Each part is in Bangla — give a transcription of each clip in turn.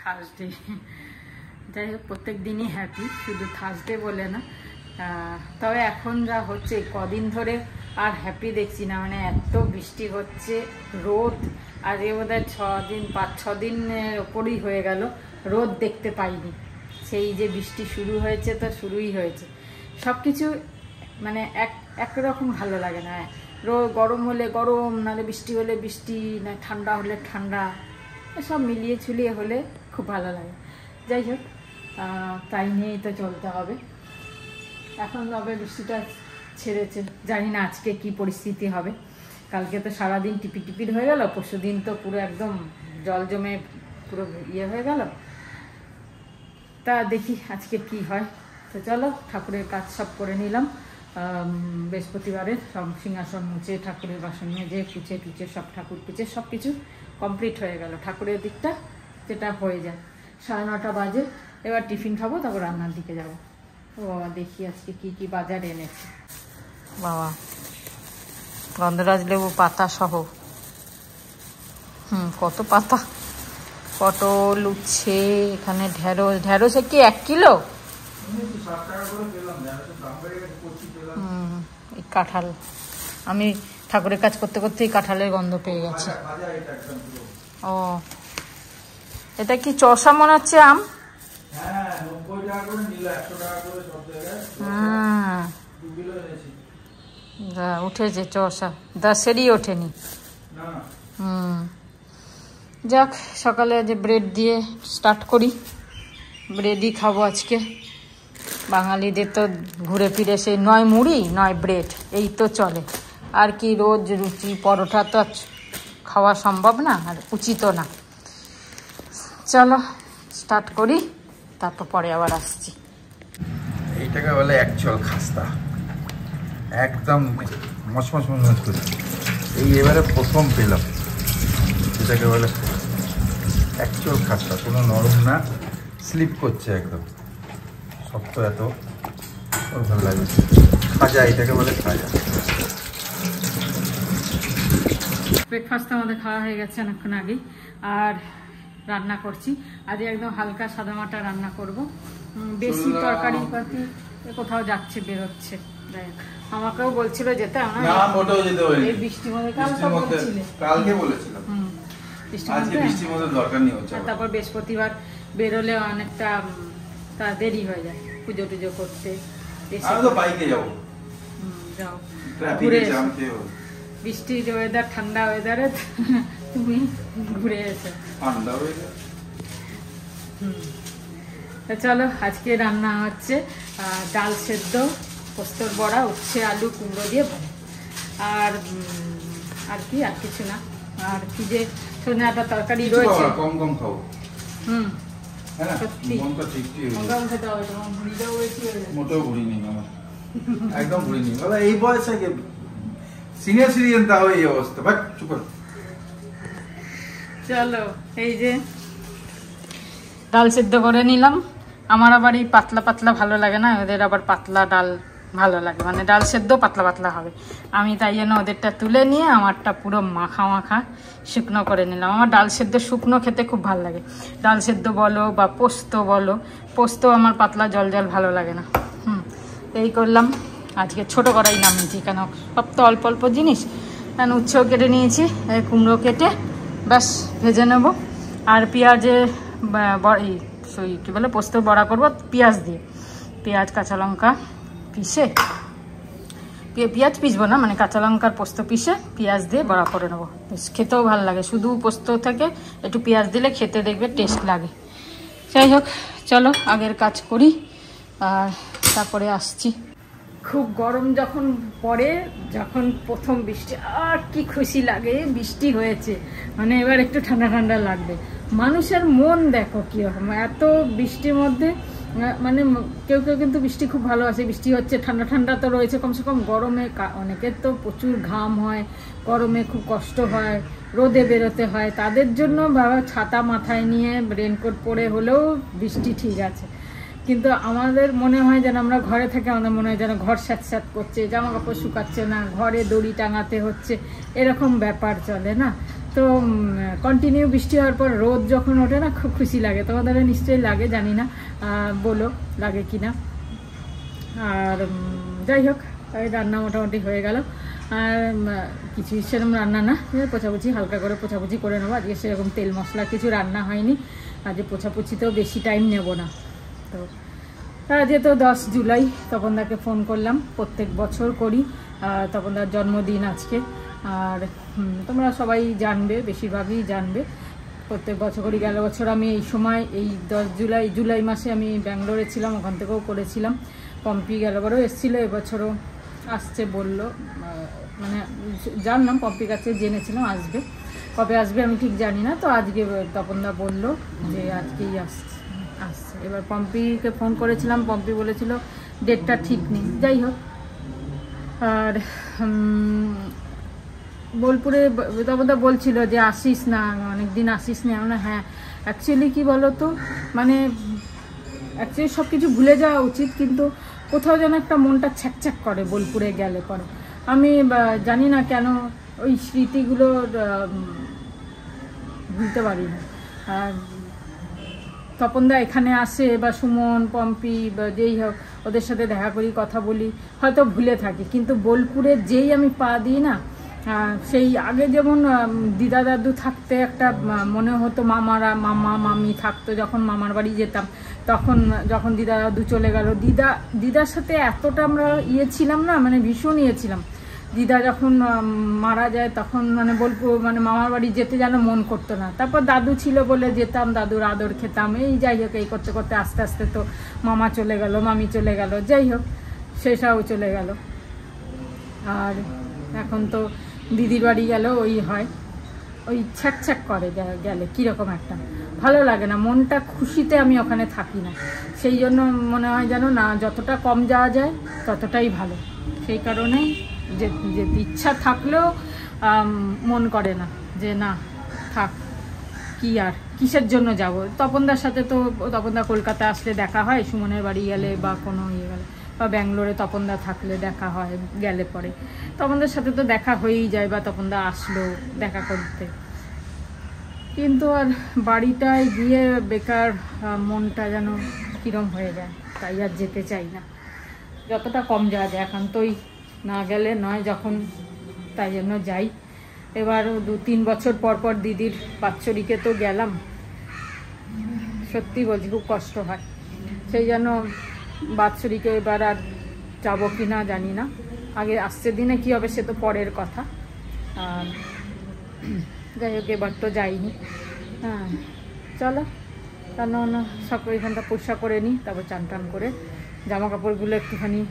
থার্সডে। যাই হোক, প্রত্যেক দিনই হ্যাপি, শুধু থার্সডে বলে না। তবে এখন যা হচ্ছে কদিন ধরে আর হ্যাপি দেখছি না, মানে এত বৃষ্টি হচ্ছে, রোদ। আর এ বোধহয় 5-6 দিনের ওপরই হয়ে গেল রোদ দেখতে পাইনি। সেই যে বৃষ্টি শুরু হয়েছে তো শুরুই হয়েছে, সব কিছু মানে একরকম ভালো লাগে না। গরম হলে গরম, নাহলে বৃষ্টি হলে বৃষ্টি, না ঠান্ডা হলে ঠান্ডা, সব মিলিয়ে ঝুলিয়ে হলে খুব ভালো লাগে। যাই হোক, তাই নিয়েই তো চলতে হবে। এখন তবে বৃষ্টিটা ছেড়েছে, জানি না আজকে কি পরিস্থিতি হবে। কালকে তো সারাদিন টিপির হয়ে গেল, পরশু দিন তো পুরো একদম জল জমে পুরো ইয়ে হয়ে গেল। তা দেখি আজকে কি হয়। তো চলো, ঠাকুরের কাজ সব করে নিলাম। বৃহস্পতিবারের সব সিংহাসন মুছে, ঠাকুরের বাসন মেজে কুচে টুচে সব, ঠাকুর কুচে সব কিছু কমপ্লিট হয়ে গেল। ঠাকুরের দিকটা যেটা হয়ে যায়, 9:30 বাজে। এবার টিফিন খাবো, তারপর রান্নার দিকে যাবো। ও বাবা, দেখি আজকে কি কি বাজার এনেছে। বাবা, গন্ধরাজ লেবু পাতা সহ, কত পাতা, পটল উচ্ছে, এখানে ঢেঁড়স কি 1 কিলো। এই কাঁঠাল, আমি ঠাকুরের কাজ করতে করতেই কাঁঠালের গন্ধ পেয়ে গেছি। ও, এটা কি চষা মনে হচ্ছে আম। উঠেছে চষা, 10-এরই ওঠেনি। যাক, সকালে যে ব্রেড দিয়ে স্টার্ট করি, ব্রেডই খাবো আজকে। বাঙালিদের তো ঘুরে ফিরে সেই নয় মুড়ি নয় ব্রেড, এই তো চলে। আর কি রোজ রুটি পরোটা তো খাওয়া সম্ভব না, আর উচিত না। চলো স্টার্ট করি, তারপর পরে আবার আসছি। এইটাকে বলে অ্যাকচুয়াল খাস্তা, একদম মচমচ মচমচ করে। এই এবারে প্রথম পেলাম যেটাকে বলে অ্যাকচুয়াল খাস্তা, কোনো নরম না, স্লিপ করছে একদম শক্ত, এত ভালো লাগে। খাজা, এটাকে বলে খাজা। ব্রেকফাস্ট আমাদের খাওয়া হয়ে গেছে অনেকক্ষণ আগেই, আর রান্না করছি। আজ একদম হালকা সাদামাটা রান্না করব। বেশি তরকারি পাতি কোথাও যাচ্ছে, বেরোচ্ছে। আমাকেও বলছিল যেতে, এই বৃষ্টির মধ্যে কালকে বলেছিলাম বৃষ্টির মধ্যে দরকার নেই। তারপর বৃহস্পতিবার বেরোলে অনেকটা দেরি হয়ে যায় পুজো টুজো করতে। যাও ঘুরে, বৃষ্টির ওয়েদার, ঠান্ডা ওয়েদারে তুমি ঘুরে এসো। চলো, আজকে রান্না হচ্ছে ডাল সেদ্ধ, পোস্তর বড়া, উচ্ছে আলু কুমড়ো দিয়ে ভাজা, আর কি, আর কিছু না। আর কি যে সজনে ডাঁটা তরকারি রয়েছে। কম কম খাও। সত্যি মোটেও ভুড়ি নেই আমার, একদম ভুড়ি নেই। এই বয়সে সিনিয়র সিটিজেন, তাও এই অবস্থা। বাট চুপ করো। চলো, এই যে ডাল সেদ্ধ করে নিলাম। আমার আবার এই পাতলা পাতলা ভালো লাগে না, ওদের আবার পাতলা ডাল ভালো লাগে, মানে ডাল সেদ্ধ পাতলা পাতলা হবে। আমি তাই জন্য ওদেরটা তুলে নিয়ে আমারটা পুরো মাখা মাখা শুকনো করে নিলাম। আমার ডাল সেদ্ধ শুকনো খেতে খুব ভালো লাগে। ডাল সেদ্ধ বলো বা পোস্ত বলো, পোস্ত আমার পাতলা জল জল ভালো লাগে না। এই করলাম। আজকে ছোট কড়াই নামিয়েছি, কেন সব তো অল্প অল্প জিনিস। কারণ উচ্ছেও কেটে নিয়েছি, কুমড়ো কেটে ব্যাস ভেজে নেব। আর পেঁয়াজে কী বলে পোস্ত বড়া করবো পেঁয়াজ দিয়ে, পেঁয়াজ কাঁচা লঙ্কা পিষে, পেঁয়াজ পিসবো না, মানে কাঁচা লঙ্কার পোস্ত পিষে পেঁয়াজ দিয়ে বড়া করে নেবো। বেশ খেতেও ভালো লাগে, শুধু পোস্ত থেকে একটু পেঁয়াজ দিলে খেতে দেখবে টেস্ট লাগে। যাই হোক, চলো আগের কাজ করি আর তারপরে আসছি। খুব গরম যখন পড়ে, যখন প্রথম বৃষ্টি, আর কি খুশি লাগে বৃষ্টি হয়েছে, মানে এবার একটু ঠান্ডা ঠান্ডা লাগবে। মানুষের মন দেখো কীরকম, এত বৃষ্টির মধ্যে, মানে কেউ কেউ কিন্তু বৃষ্টি খুব ভালোবাসে। বৃষ্টি হচ্ছে, ঠান্ডা ঠান্ডা তো রয়েছে কমসে কম। গরমে অনেকের তো প্রচুর ঘাম হয়, গরমে খুব কষ্ট হয়, রোদে বেরোতে হয়, তাদের জন্য বাবা ছাতা মাথায় নিয়ে রেনকোট পরে হলেও বৃষ্টি ঠিক আছে। কিন্তু আমাদের মনে হয় যেন আমরা ঘরে থেকে আমাদের মনে হয় যেন ঘর স্যাঁত করছে, জামা কাপড় শুকাচ্ছে না, ঘরে দড়ি টাঙাতে হচ্ছে, এরকম ব্যাপার চলে না। তো কন্টিনিউ বৃষ্টি হওয়ার পর রোদ যখন ওঠে না খুব খুশি লাগে, তোমাদের নিশ্চয়ই লাগে, জানি না বলো লাগে কি না। আর যাই হোক, রান্না মোটামুটি হয়ে গেল। আর কিছু সেরকম রান্না না, পোছাপুছি হালকা করে পোছাপুছি করে নেবো। আজকে সেরকম তেল মশলা কিছু রান্না হয়নি, আজকে পোছাপুছিতেও বেশি টাইম নেব না। তো যেহেতু 10 জুলাই তপনদাকে ফোন করলাম, প্রত্যেক বছর করি, তপনদার জন্মদিন আজকে। আর তোমরা সবাই জানবে, বেশিরভাগই জানবে, প্রত্যেক বছর করি। গেল বছর আমি এই সময় এই 10 জুলাই মাসে আমি ব্যাঙ্গালোরে ছিলাম, ওখান থেকেও করেছিলাম। পম্পি গেলবারও এসেছিলো, এবছরও আসছে বললো, মানে জানলাম পম্পির কাছে জেনেছিলাম আসবে, কবে আসবে আমি ঠিক জানি না। তো আজকে তপনদা বললো যে আজকেই আসছে। এবার পম্পিকে ফোন করেছিলাম, পম্পি বলেছিল ডেটটা ঠিক নেই। যাই হোক, আর বোলপুরে তপনদা বলছিল যে আসিস না, অনেকদিন আসিস না। আমরা হ্যাঁ, অ্যাকচুয়ালি কি বলো তো, মানে অ্যাকচুয়ালি সব কিছু ভুলে যাওয়া উচিত, কিন্তু কোথাও যেন একটা মনটা ছ্যাকছ্যাক করে বোলপুরে গেলে পরে। আমি জানি না কেন ওই স্মৃতিগুলো ভুলতে পারি না। তপনদা এখানে আসে বা সুমন পম্পি বা যেই হোক, ওদের সাথে দেখা করি, কথা বলি, হয়তো ভুলে থাকি, কিন্তু বোলপুরে যেই আমি পা দিই না, সেই আগে যেমন দিদা দাদু থাকতে একটা মনে হতো, মামা মামি থাকতো, যখন মামার বাড়ি যেতাম, তখন যখন দিদা দাদু চলে গেল, দিদার সাথে এতটা আমরা ছিলাম না, মানে ভীষণ ছিলাম। দিদা যখন মারা যায় তখন মানে বোলপুর মানে মামার বাড়ি যেতে যেন মন করতো না। তারপর দাদু ছিল বলে যেতাম, দাদুর আদর খেতাম, এই যাই হোক, এই করতে করতে আস্তে আস্তে তো মামা চলে গেল, মামি চলে গেল, যাই হোক সেটাও চলে গেল। আর এখন তো দিদির বাড়ি গেল ওই হয়, ওই ছ্যাক করে গেলে কীরকম একটা ভালো লাগে না, মনটা খুশিতে আমি ওখানে থাকি না। সেই জন্য মনে হয় যেন না, যতটা কম যাওয়া যায় ততটাই ভালো। সেই কারণেই যে ইচ্ছা থাকলেও মন করে না যে না থাক, কি আর কিসের জন্য যাব। তপনদার সাথে তো, তপনদা কলকাতা আসলে দেখা হয়, সুমনের বাড়ি গেলে বা কোনো গেলে, বা ব্যাঙ্গালোরে তপনদা থাকলে দেখা হয়, গেলে পরে তপনদার সাথে তো দেখা হয়েই যায়, বা তপনদা আসলো দেখা করতে। কিন্তু আর বাড়িটায় গিয়ে বেকার মনটা যেন কিরম হয়ে যায়, তাই আর যেতে চাই না, যতটা কম যাওয়া যায়। এখন তোই না গেলে নয় যখন, তাই জন্য যাই। এবার 2-3 বছর পর দিদির বাৎসরিকে তো গেলাম, সত্যি বলছি খুব কষ্ট হয়। সেই জন্য বাৎসরিকে এবার আর যাবো কি না জানি না, আগে আসছে দিনে কি হবে সে তো পরের কথা। আর যাই হোক, এবার তো যাইনি। হ্যাঁ চলো, রান্না সব এখানটা পরিষ্কার করে নিই, তারপর চান টান করে জামা কাপড়গুলো একটুখানি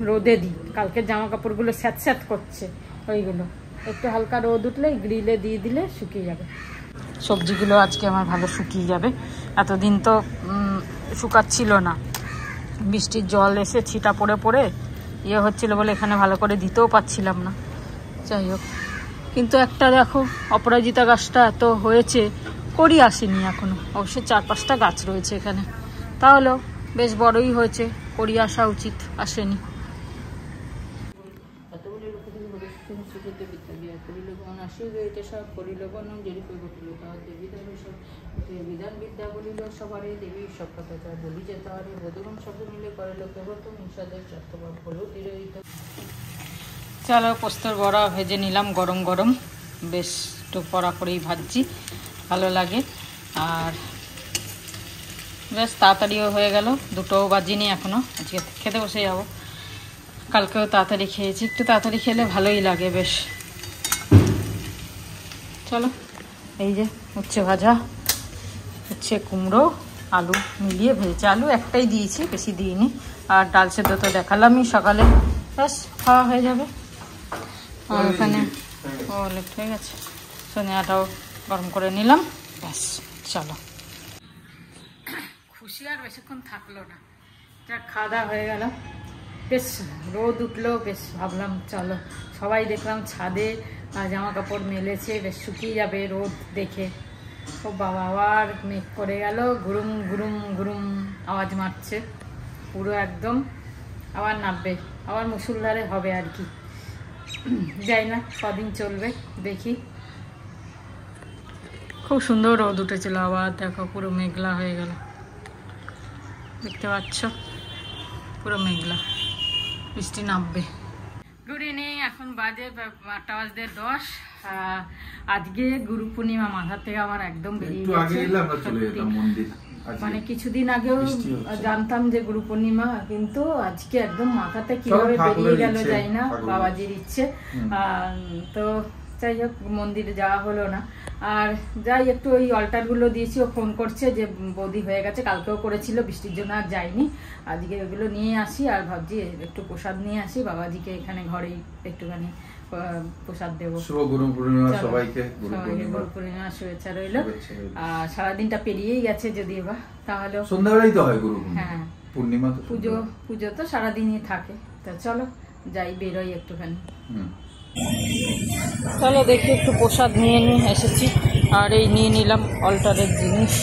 রোদে দিই। কালকের জামা কাপড়গুলো স্যাঁত করছে, ওইগুলো একটু হালকা রোদ উঠলে গ্রিলে দিয়ে দিলে শুকিয়ে যাবে। সবজিগুলো আজকে আমার ভালো শুকিয়ে যাবে, এতদিন তো শুকাচ্ছিল না, বৃষ্টির জল এসে ছিটা পড়ে হচ্ছিল বলে এখানে ভালো করে দিতেও পারছিলাম না। যাই হোক, কিন্তু একটা দেখো অপরাজিতা গাছটা এত হয়েছে, করি আসেনি এখনো, অবশ্য 4-5টা গাছ রয়েছে এখানে, তাহলেও বেশ বড়ই হয়েছে, করি আসা উচিত, আসেনি। বিধান বিদ্যা বলিল সবারে, দেবী সব কথা বলি যে তাহারে, বোধগণ শব্দ মিলে করে লোকে ব্রত, নিষাদের চট্টবার হলো তিরোহিত। চলো, পোস্তর বড়া ভেজে নিলাম গরম গরম, বেশ একটু পড়া করেই ভাজছি, ভালো লাগে। আর বেশ তাড়াতাড়িও হয়ে গেল, 2টোও বাজিনি এখনও, আজকে খেতে বসে যাবো। কালকেও তাড়াতাড়ি খেয়েছি, একটু তাড়াতাড়ি খেলে ভালোই লাগে বেশ। চলো, এই যে উচ্ছে ভাজা, উচ্ছে কুমড়ো আলু মিলিয়ে ভেজেছি, আলু একটাই দিয়েছি, বেশি দিইনি। আর ডাল সেদ্ধ তো দেখালামই সকালে, ব্যাস খাওয়া হয়ে যাবে। আর এখানে লেট হয়ে গেছে, সোনিয়াটাও গরম করে নিলাম, ব্যাস চলো। খুশি আর বেশিক্ষণ থাকলো না, যা খাওয়া দাওয়া হয়ে গেল, বেশ রোদ উঠলো, বেশ ভাবলাম চলো, সবাই দেখলাম ছাদে জামা কাপড় মেলেছে, বেশ শুকিয়ে যাবে রোদ দেখে। ও বাবা, আবার মেঘ করে গেল, গুরুম গুরুম গুরুম। আওয়াজ মারছে পুরো একদম, আবার নামবে, আবার মুসুলধারে হবে আর কি, যাই না কদিন চলবে দেখি। খুব সুন্দর রোদ উঠেছিল, আবার দেখো পুরো মেঘলা হয়ে গেল, দেখতে পাচ্ছ পুরো মেঘলা, বৃষ্টি নামবে। গুড ইভিনিং, এখন বাজে 8:10। আজকে গুরু পূর্ণিমা, মাথা থেকে আমার একদম বেরিয়ে গেছে। মানে কিছুদিন আগেও জানতাম যে গুরু পূর্ণিমা, কিন্তু আজকে একদম মাথাতে কিভাবে বেরিয়ে গেল যাই না, বাবাজির ইচ্ছে। তো যাই হোক, মন্দিরে যাওয়া হলো না। আর যাই একটু ওই অল্টারগুলো দিয়েছি, ও ফোন করছে যে বৌদি হয়ে গেছে, কালকেও করেছিল, বৃষ্টির জন্য আর যাইনি। আজকে ওগুলো নিয়ে আসি, আর ভাবছি একটু প্রসাদ নিয়ে আসি, বাবাজিকে এখানে ঘরেই একটুখানি প্রসাদ দেবো। গুরু সবাইকে গুরু পূর্ণিমা শুভেচ্ছা রইলো। আর সারাদিনটা পেরিয়েই গেছে, যদিও বা তাহলে সন্ধ্যাবেলায় তো হয় গুরু হ্যাঁ পূর্ণিমা, পুজো তো সারাদিনই থাকে। তো চলো যাই, বেরোই একটুখানি। চলো দেখি, একটু প্রসাদ নিয়ে এসেছি, আর এই নিয়ে নিলাম অল্টারের জিনিস।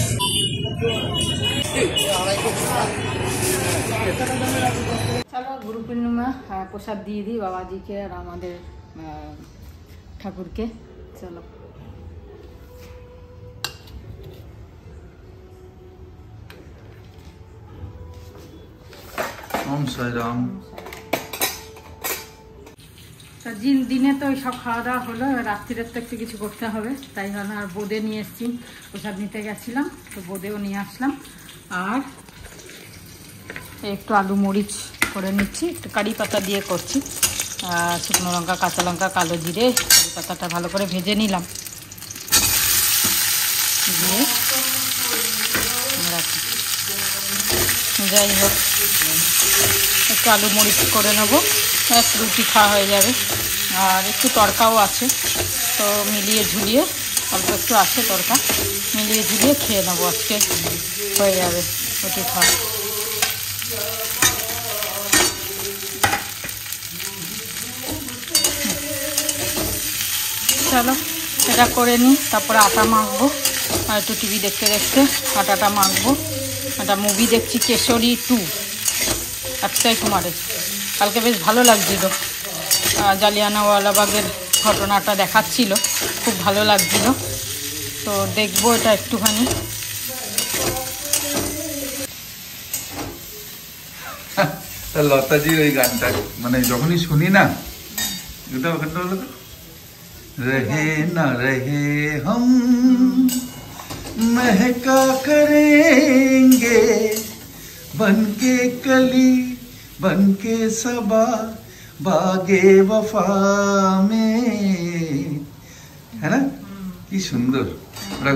চলো গুরু পূর্ণিমা প্রসাদ দিয়ে দিই বাবাজিকে আর আমাদের ঠাকুরকে। চলো ওম সাই রাম। দিনে তো ওই সব খাওয়া দাওয়া হলো, রাত্রিরে তো একটু কিছু করতে হবে, তাই ভাবলাম। আর বোঁদে নিয়ে এসেছি, প্রসাদ নিতে গেছিলাম তো বোঁদেও নিয়ে আসলাম। আর একটু আলু মরিচ করে নিচ্ছি, একটু কারি পাতা দিয়ে করছি। শুকনো লঙ্কা, কাঁচা লঙ্কা, কালো জিরে, কারি পাতাটা ভালো করে ভেজে নিলাম, দিয়ে রাখি। যাই হোক, একটু আলু মরিচ করে নেবো, এক রুটি খাওয়া হয়ে যাবে। আর একটু তড়কাও আছে, তো মিলিয়ে ঝুলিয়ে, অল্প একটু আছে তড়কা, মিলিয়ে ঝুলিয়ে খেয়ে নেবো, আজকে হয়ে যাবে রুটি খাওয়া। চলো এটা করে নিই, তারপরে আটা মাখবো। আর একটু টিভি দেখতে দেখতে আটাটা মাখবো। একটা মুভি দেখছি, কেশরী 2, অক্ষয় কুমারের। কালকে বেশ ভালো লাগছিল, জালিয়ানওয়ালাবাগের ঘটনাটা দেখাচ্ছিল, খুব ভালো লাগছিল। তো দেখবো এটা একটুখানি। লতাজির ওই গানটা মানে যখনই শুনি না, এটা ওখানটা হলো রহে না রহে হম महका करेंगे बनके कली बनके सबा बागे वफा में, है ना? কি সুন্দর,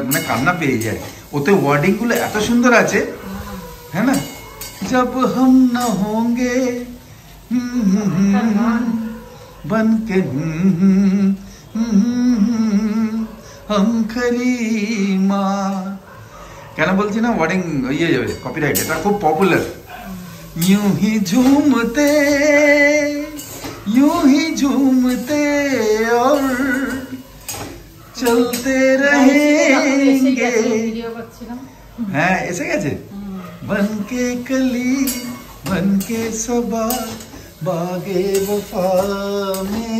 মানে কান্না পেয়ে যায়। ওতে ওয়ার্ডিং গুলো এত সুন্দর আছে, है ना? जब हम न होंगे बनके हम करीमा, কেন বলছি না, ওয়ার্ডিং ইয়ে যাবে কপিরাইট, এটা খুব পপুলার। यूं ही झूमते और चलते रहेंगे। হ্যাঁ এসে গেছে। बनके कली बनके सबा बागे वफा में,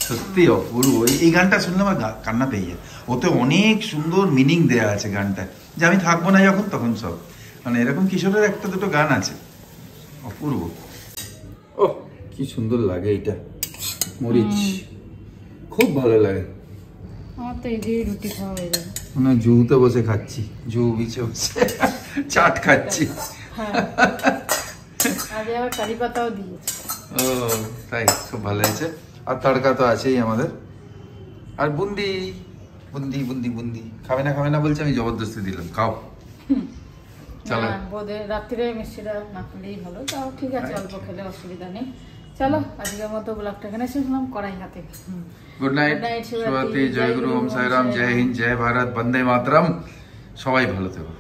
সত্যি অপূর্ব। এই গানটা শুনলে আমার কান্না পেয়ে যায়। ওতে অনেক সুন্দর মিনিং দেয়া আছে গানটা, যে আমি থাকবো না যখন তখন সব, মানে এরকম কিশোরের একটা দুটো গান আছে, অপূর্ব। ও কি সুন্দর লাগে এটা, মরিচ খুব ভালো লাগে। আমার তো এই দিয়ে রুটি খাওয়া হয়ে যাবে, মানে জুতে বসে খাচ্ছি, জু বিছে বসে চাট খাচ্ছি। আজ আবার কারি পাতাও দিয়েছি। ও তাই, খুব ভালো হয়েছে। আর তড়কা তো আছেই আমাদের, আর বুন্দি বুন্দি বুন্দি বুন্দি। খাবে না বলছে, আমি জবরদস্তি দিলাম, খাও। চলো বোধে রাত্রিরে মিষ্টিটা না খেলেই ভালো, তাও ঠিক আছে, অল্প খেলে অসুবিধা নেই। চলো আজকের মতো ব্লগটা এখানে শেষ করলাম, কড়াই হাতে। গুড নাইট, শুভরাত্রি, জয় গুরু, ওম সাই রাম, জয় হিন্দ, জয় ভারত, বন্দে মাতরম। সবাই ভালো থেকো।